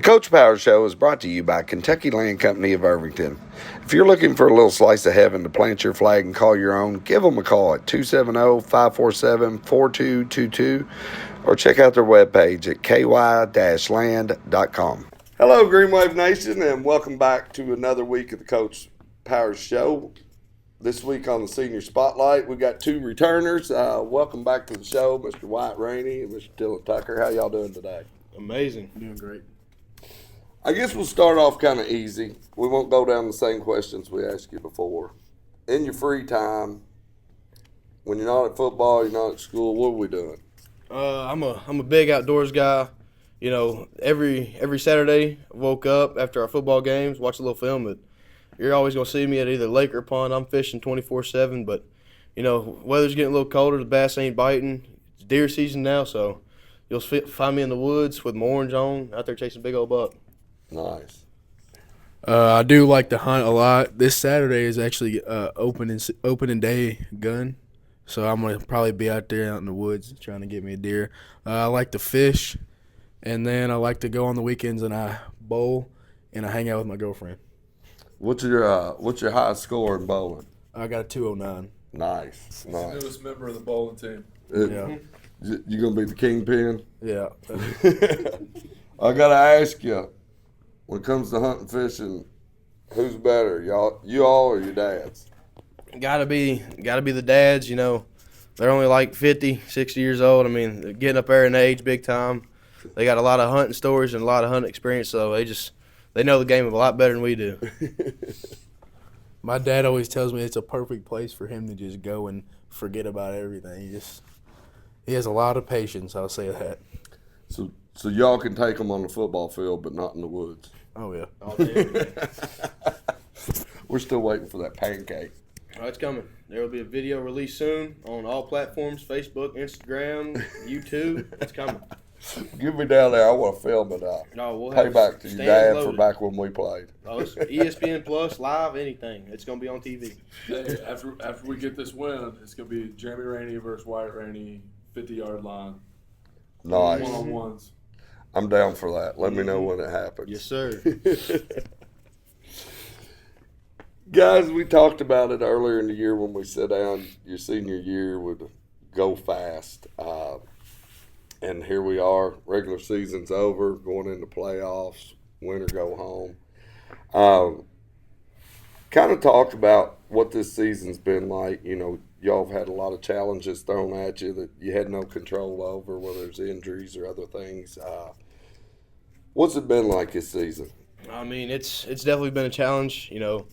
Coach Power Show is brought to you by Kentucky Land Company of Irvington. If you're looking for a little slice of heaven to plant your flag and call your own, give them a call at 270-547-4222 or check out their webpage at ky-land.com. Hello, Green Wave Nation, and welcome back to another week of the Coach Power Show. This week on the Senior Spotlight, we got two returners. Welcome back to the show, Mr. Wyatt Raney and Mr. Dylan Tucker. How y'all doing today? Amazing. Doing great. I guess we'll start off kind of easy. We won't go down the same questions we asked you before. In your free time, when you're not at football, you're not at school, what are we doing? I'm a big outdoors guy. You know, every Saturday, I woke up after our football games, watch a little film. But you're always gonna see me at either lake or pond. I'm fishing 24/7. But you know, weather's getting a little colder. The bass ain't biting. It's deer season now, so you'll find me in the woods with my orange on, out there chasing big old buck. Nice. I do like to hunt a lot. This Saturday is actually opening day gun, so I'm gonna probably be out there out in the woods trying to get me a deer. I like to fish, and then I like to go on the weekends and I bowl and I hang out with my girlfriend. What's your highest score in bowling? I got a 209. Nice. He's the newest member of the bowling team. Yeah. You gonna be the kingpin? Yeah. I gotta ask you, when it comes to hunting, fishing, who's better, you all or your dads? Gotta be the dads. You know, they're only like 50, 60 years old. I mean, they're getting up there in age big time. They got a lot of hunting stories and a lot of hunting experience, so they know the game a lot better than we do. My dad always tells me it's a perfect place for him to just go and forget about everything. He has a lot of patience, I'll say that. So y'all can take them on the football field, but not in the woods. Oh, yeah. We're still waiting for that pancake. Oh, it's coming. There will be a video released soon on all platforms, Facebook, Instagram, YouTube. It's coming. Get me down there. I want to film it. No, pay back to your dad for back when we played. Oh, it's ESPN Plus, live, anything. It's going to be on TV. Hey, after we get this win, it's going to be Jeremy Raney versus Wyatt Raney, 50-yard line. Nice. One-on-ones. I'm down for that. Let me know when it happens. Yes, sir. Guys, we talked about it earlier in the year when we sat down. Your senior year would go fast. And here we are. Regular season's over, going into playoffs, win or go home. Kind of talk about what this season's been like. You know, y'all have had a lot of challenges thrown at you that you had no control over, whether it's injuries or other things. What's it been like this season? I mean, it's definitely been a challenge. You know,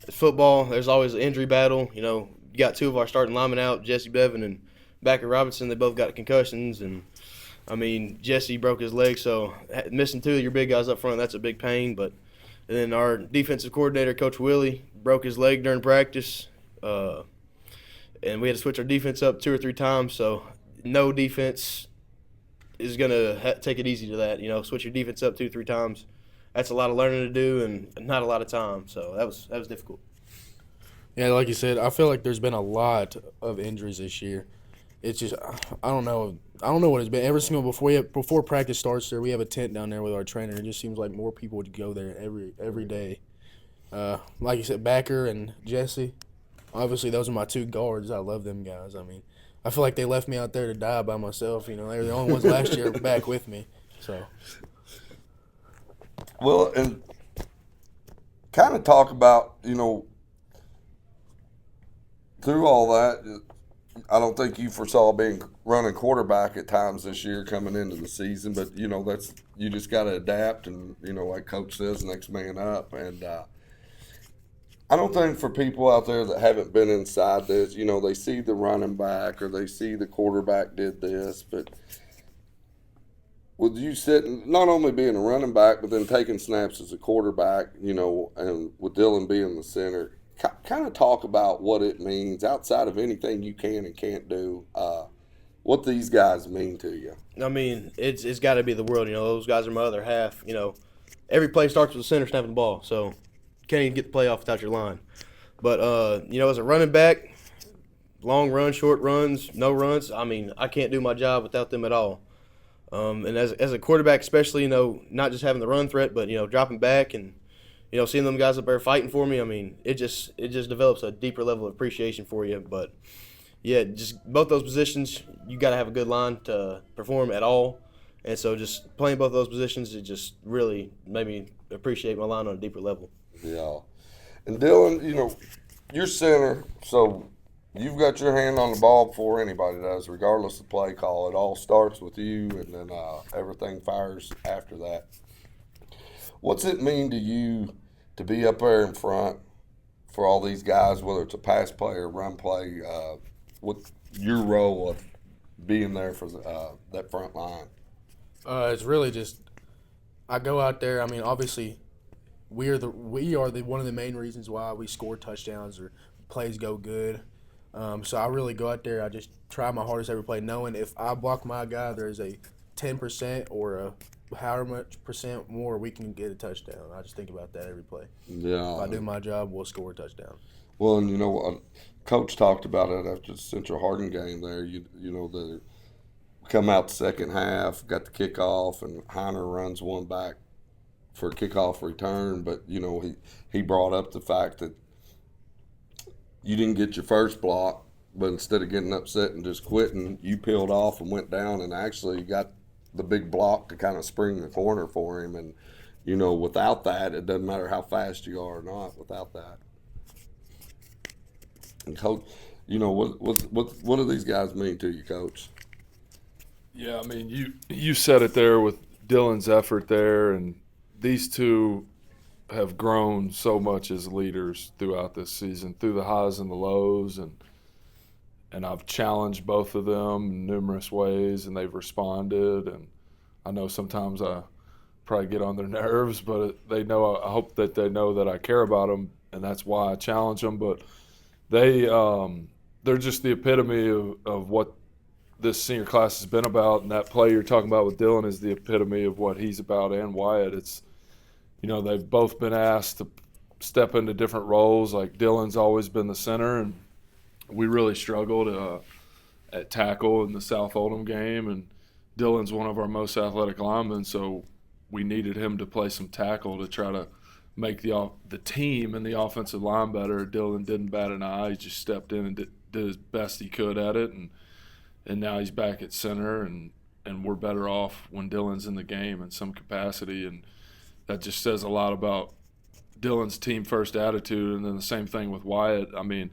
football, there's always an injury battle. You know, you got two of our starting linemen out, Jesse Bevan and Backer Robinson. They both got concussions, and I mean, Jesse broke his leg, so missing two of your big guys up front, that's a big pain. But and then our defensive coordinator, Coach Willie, broke his leg during practice, and we had to switch our defense up 2 or 3 times. So no defense is going to take it easy to that. You know, switch your defense up 2 or 3 times. That's a lot of learning to do and not a lot of time. So that was difficult. Yeah, like you said, I feel like there's been a lot of injuries this year. It's just I don't know what it's been. Every single before practice starts there, we have a tent down there with our trainer. It just seems like more people would go there every day. Like you said, Backer and Jesse. Obviously, those are my 2 guards. I love them guys. I mean, I feel like they left me out there to die by myself. You know, they were the only ones last year back with me. So. Well, and kind of talk about, you know, through all that, I don't think you foresaw being running quarterback at times this year coming into the season, but you know you just got to adapt, and you know, like Coach says, next man up. And I don't think for people out there that haven't been inside this, you know, they see the running back or they see the quarterback did this, but with you sitting, not only being a running back, but then taking snaps as a quarterback, you know, and with Dylan being the center. Kind of talk about what it means outside of anything you can and can't do, what these guys mean to you. I mean, it's got to be the world. You know, those guys are my other half. You know, every play starts with the center snapping the ball, so you can't even get the play off without your line. But, you know, as a running back, long runs, short runs, no runs, I mean, I can't do my job without them at all. And as a quarterback, especially, not just having the run threat, but, dropping back and, seeing them guys up there fighting for me, I mean, it just develops a deeper level of appreciation for you. But, yeah, just both those positions, you got to have a good line to perform at all. And so just playing both those positions, it just really made me appreciate my line on a deeper level. Yeah. And Dylan, you're center, so you've got your hand on the ball before anybody does, regardless of play call. It all starts with you, and then everything fires after that. What's it mean to you to be up there in front for all these guys, whether it's a pass play or run play, with your role of being there for that front line? It's really just I go out there. I mean, obviously, we are the one of the main reasons why we score touchdowns or plays go good. So I really go out there. I just try my hardest every play, knowing if I block my guy, there's a 10% or a however much percent more we can get a touchdown. I just think about that every play. Yeah. If I do my job, we'll score a touchdown. Well, and Coach talked about it after the Central Hardin game there. They come out the second half, got the kickoff, and Heiner runs one back for a kickoff return. But, he brought up the fact that you didn't get your first block, but instead of getting upset and just quitting, you peeled off and went down and actually got the big block to kind of spring the corner for him. And, without that, it doesn't matter how fast you are or not without that. And Coach, what do these guys mean to you, Coach? Yeah, I mean, you said it there with Dylan's effort there, and these two have grown so much as leaders throughout this season, through the highs and the lows, and I've challenged both of them in numerous ways, and they've responded. And I know sometimes I probably get on their nerves, but I hope that they know that I care about them, and that's why I challenge them. But they're just the epitome of what this senior class has been about, and that play you're talking about with Dylan is the epitome of what he's about, and Wyatt. It's, they've both been asked to step into different roles. Like Dylan's always been the center, and we really struggled at tackle in the South Oldham game, and Dylan's one of our most athletic linemen, so we needed him to play some tackle to try to make the team and the offensive line better. Dylan didn't bat an eye. He just stepped in and did his best he could at it, and now he's back at center, and we're better off when Dylan's in the game in some capacity, and that just says a lot about Dylan's team-first attitude. And then the same thing with Wyatt. I mean,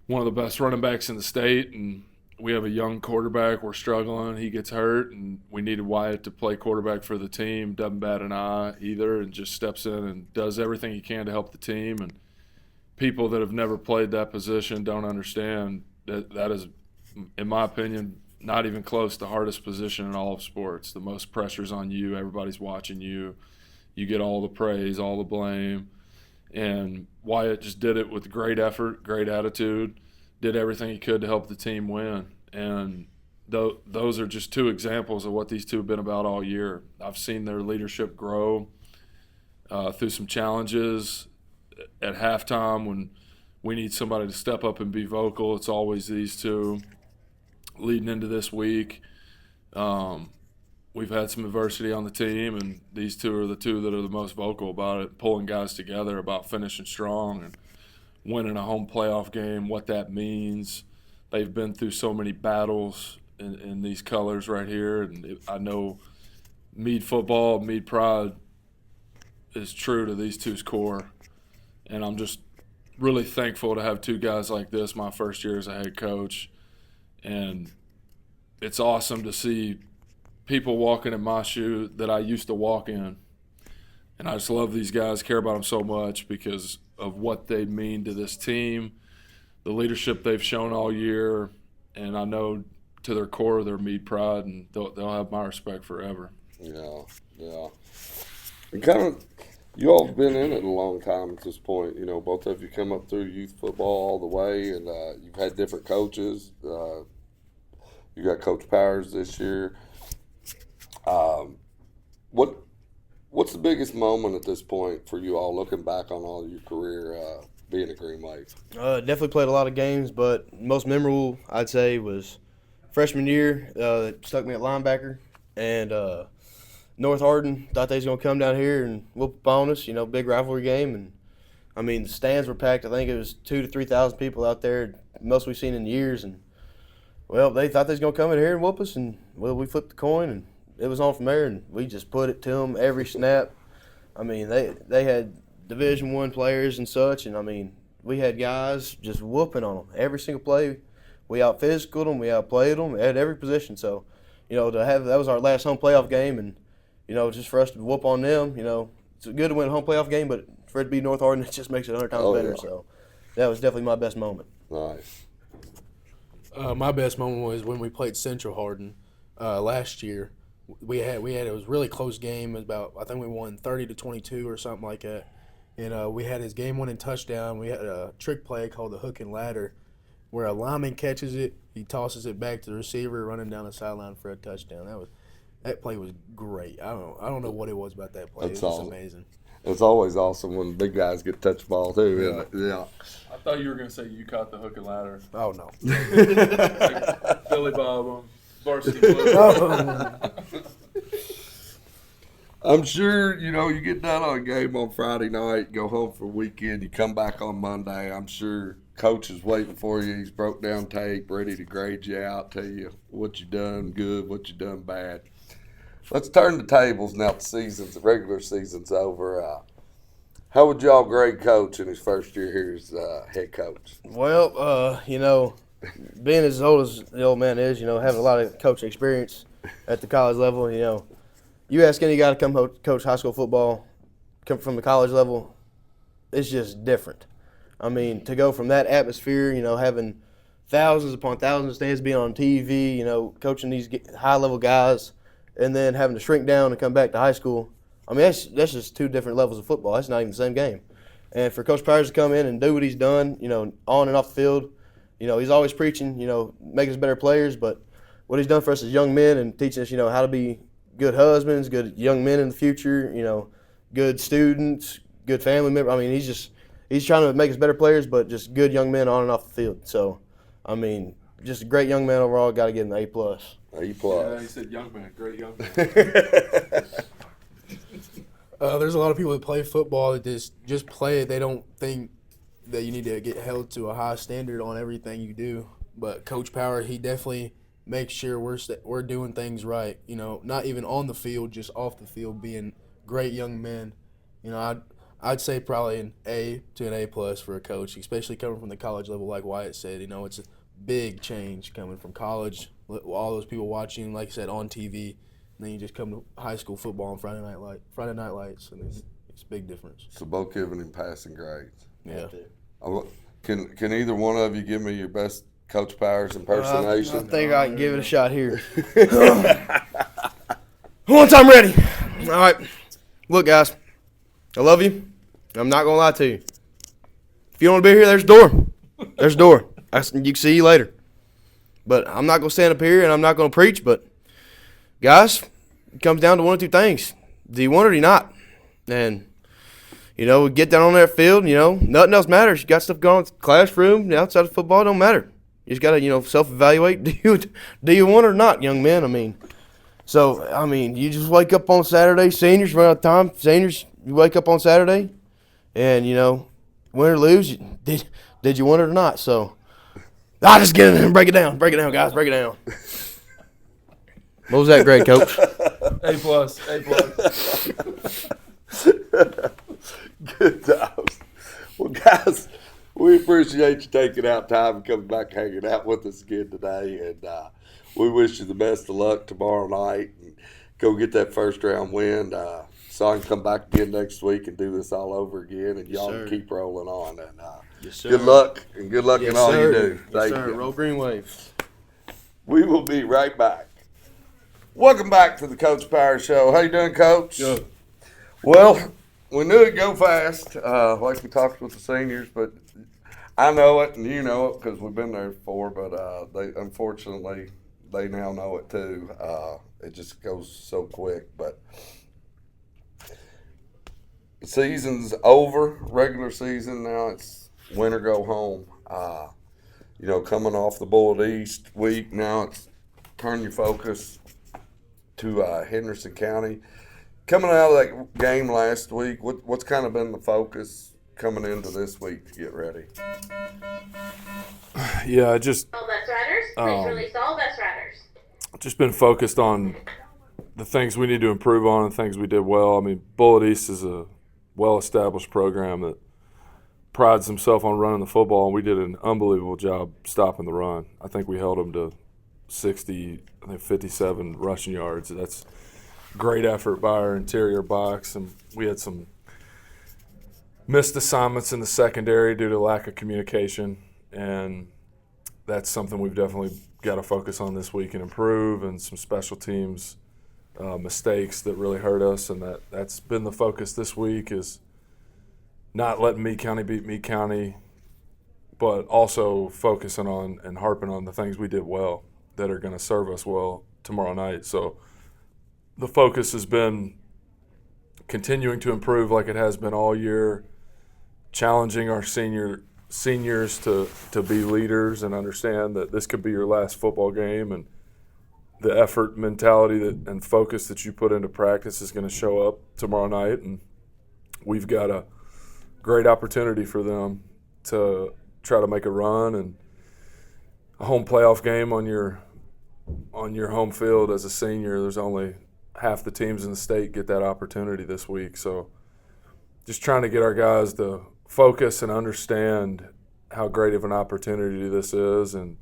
one of the best running backs in the state, and we have a young quarterback. We're struggling. He gets hurt, and we needed Wyatt to play quarterback for the team. Doesn't bat an eye either, and just steps in and does everything he can to help the team. And people that have never played that position don't understand that is, in my opinion, not even close to the hardest position in all of sports. The most pressure's on you. Everybody's watching you. You get all the praise, all the blame. And Wyatt just did it with great effort, great attitude, did everything he could to help the team win. And those are just two examples of what these two have been about all year. I've seen their leadership grow through some challenges. At halftime, when we need somebody to step up and be vocal, it's always these two. Leading into this week, we've had some adversity on the team, and these two are the two that are the most vocal about it, pulling guys together about finishing strong and winning a home playoff game, what that means. They've been through so many battles in these colors right here, and I know Meade football, Meade pride is true to these two's core, and I'm just really thankful to have two guys like this my first year as a head coach. And it's awesome to see people walking in my shoe that I used to walk in. And I just love these guys, care about them so much because of what they mean to this team, the leadership they've shown all year, and I know to their core they're Meade pride, and they'll have my respect forever. Yeah. And kind of, you all have been in it a long time at this point. Both of you come up through youth football all the way, and you've had different coaches. You got Coach Powers this year. What's the biggest moment at this point for you all, looking back on all your career being at Green Lake? Definitely played a lot of games, but most memorable, I'd say, was freshman year. Stuck me at linebacker. and North Hardin thought they was gonna come down here and whoop up on us. Big rivalry game, and I mean the stands were packed. I think it was 2,000 to 3,000 people out there, most we've seen in years. And well, they thought they was gonna come in here and whoop us, and well, we flipped the coin, and it was on from there, and we just put it to them every snap. I mean, they had Division I players and such, and I mean, we had guys just whooping on them every single play. We out physicaled them, we outplayed them at every position. So, to have that was our last home playoff game, and just for us to whoop on them, it's good to win a home playoff game, but for it to be North Hardin, it just makes it 100 times better. Yeah. So, that was definitely my best moment. Nice. My best moment was when we played Central Hardin last year. We had it was a really close game. It was about, I think we won 30-22 or something like that. And we had his game-winning touchdown. We had a trick play called the hook and ladder, where a lineman catches it, he tosses it back to the receiver, running down the sideline for a touchdown. That play was great. I don't know what it was about that play. That's it was awesome. Amazing. It's always awesome when big guys get touch the ball too. Yeah. I thought you were going to say you caught the hook and ladder. Oh no. Like Billy Bob, varsity blue. I'm sure, you get done on a game on Friday night, go home for a weekend, you come back on Monday. I'm sure Coach is waiting for you. He's broke down tape, ready to grade you out, tell you what you done good, what you done bad. Let's turn the tables now. The regular season's over. How would y'all grade Coach in his first year here as head coach? Well, being as old as the old man is, having a lot of coaching experience at the college level, you ask any guy to come coach high school football, come from the college level, it's just different. I mean, to go from that atmosphere, having thousands upon thousands of stands, being on TV, coaching these high-level guys, and then having to shrink down and come back to high school, I mean, that's just two different levels of football. That's not even the same game. And for Coach Powers to come in and do what he's done, on and off the field, he's always preaching, making us better players, but what he's done for us as young men and teaching us, how to be good husbands, good young men in the future, good students, good family members. I mean, he's trying to make us better players, but just good young men on and off the field. So, I mean, just a great young man overall. Got to give him an A+. A+. Yeah, he said young man, great young man. There's a lot of people that play football that just play it. They don't think that you need to get held to a high standard on everything you do. But Coach Power, he definitely makes sure we're doing things right. Not even on the field, just off the field, being great young men. I'd say probably an A to an A+ for a coach, especially coming from the college level, like Wyatt said. It's a big change coming from college. All those people watching, like I said, on TV. And then you just come to high school football on Friday night lights, and it's a big difference. So both giving him passing grades. Yeah. Can either one of you give me your best Coach Powers impersonation? I think I can give it a shot here. Once I'm ready. All right. Look, guys, I love you. I'm not going to lie to you. If you don't want to be here, there's a door. There's a door. You can see you later. But I'm not going to stand up here and I'm not going to preach, but guys, it comes down to one or two things. Do you want it or do you not? And, we get down on that field, nothing else matters. You got stuff going on in the classroom, outside of football, it don't matter. You just got to, self-evaluate. Do you want it or not, young men? You just wake up on Saturday. Seniors run out of time. Seniors, you wake up on Saturday, and, win or lose, did you want it or not? So, just get in there and break it down. Break it down, guys. Break it down. What was that grade, Coach? A+. Good times. Well, guys, we appreciate you taking out time and coming back hanging out with us again today. And we wish you the best of luck tomorrow night. And go get that first round win so I can come back again next week and do this all over again. And y'all can keep rolling on. And good luck. And good luck in all you do. Thank you. Roll Green Wave. We will be right back. Welcome back to the Coach Power Show. How you doing, Coach? Good. Well, we knew it'd go fast, like we talked with the seniors, but I know it and you know it because we've been there before, but unfortunately, they now know it too. It just goes so quick, but the season's over, regular season, now it's win or go home. Coming off the Bullitt East week, now it's turn your focus to Henderson County. Coming out of that game last week, what's kind of been the focus coming into this week to get ready? Yeah, just All bus riders, please release all bus riders. just been focused on the things we need to improve on and things we did well. I mean, Bullitt East is a well-established program that prides himself on running the football, and we did an unbelievable job stopping the run. I think we held them to 57 rushing yards. That's great effort by our interior box, and we had some missed assignments in the secondary due to lack of communication, and that's something we've definitely got to focus on this week and improve, and some special teams mistakes that really hurt us, and that's been the focus this week is not letting Meade County beat Meade County, but also focusing on and harping on the things we did well that are going to serve us well tomorrow night. So the focus has been continuing to improve like it has been all year, challenging our seniors to be leaders and understand that this could be your last football game, and the effort, mentality and focus that you put into practice is going to show up tomorrow night, and we've got a great opportunity for them to try to make a run and a home playoff game on your home field as a senior. There's only half the teams in the state get that opportunity this week, so just trying to get our guys to focus and understand how great of an opportunity this is, and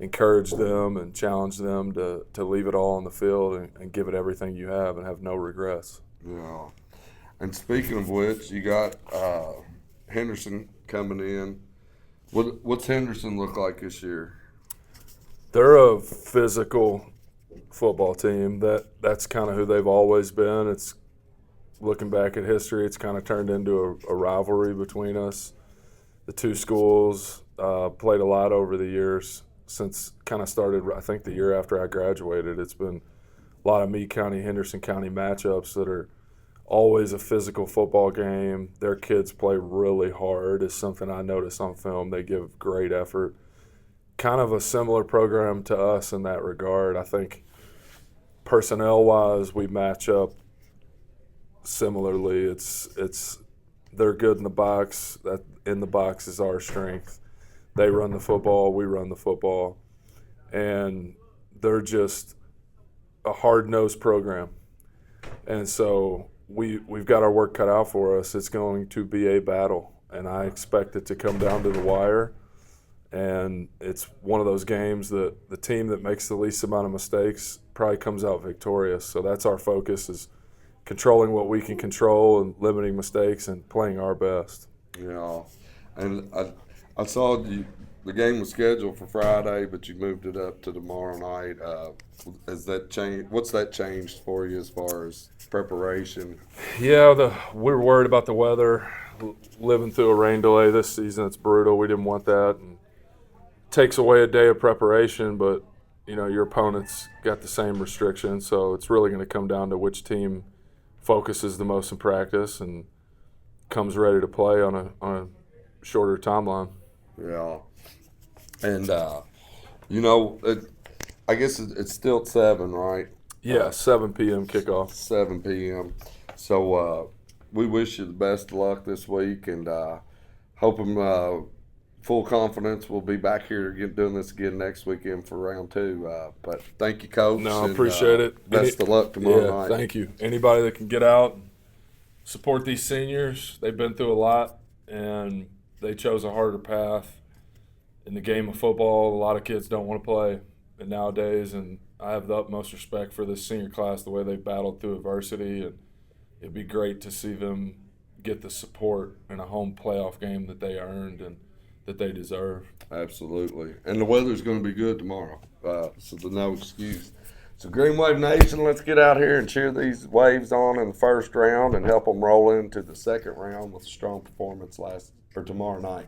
encourage them and challenge them to leave it all on the field and give it everything you have and have no regrets. Yeah. And speaking of which, you got Henderson coming in. What's Henderson look like this year? They're a physical football team. That's kind of who they've always been. It's looking back at history, it's kind of turned into a rivalry between us. The two schools played a lot over the years since kind of started, I think, the year after I graduated. It's been a lot of Meade County, Henderson County matchups that are always a physical football game. Their kids play really hard is something I notice on film. They give great effort. Kind of a similar program to us in that regard. I think personnel-wise, we match up similarly. They're good in the box. That in the box is our strength. They run the football, we run the football, and they're just a hard-nosed program. And so we've got our work cut out for us. It's going to be a battle, and I expect it to come down to the wire. And it's one of those games that the team that makes the least amount of mistakes probably comes out victorious. So that's our focus, is controlling what we can control and limiting mistakes and playing our best. Yeah. And I saw the game was scheduled for Friday, but you moved it up to tomorrow night. Has that changed? What's that changed for you as far as preparation? Yeah, we were worried about the weather. Living through a rain delay this season, it's brutal. We didn't want that. And takes away a day of preparation, but your opponent's got the same restrictions, so it's really going to come down to which team focuses the most in practice and comes ready to play on a shorter timeline. Yeah. And I guess it's still at 7, right? Yeah, 7 p.m. kickoff. 7 p.m. So we wish you the best of luck this week, and hope them full confidence we'll be back here doing this again next weekend for round 2. But thank you, Coach. No, I appreciate it. Best of luck tomorrow night. Thank you. Anybody that can get out and support these seniors, they've been through a lot, and they chose a harder path in the game of football. A lot of kids don't want to play nowadays, and I have the utmost respect for this senior class, the way they've battled through adversity, and it'd be great to see them get the support in a home playoff game that they earned and that they deserve. Absolutely. And the weather's going to be good tomorrow, so there's no excuse. So Green Wave Nation, let's get out here and cheer these Waves on in the first round and help them roll into the second round with a strong performance tomorrow night.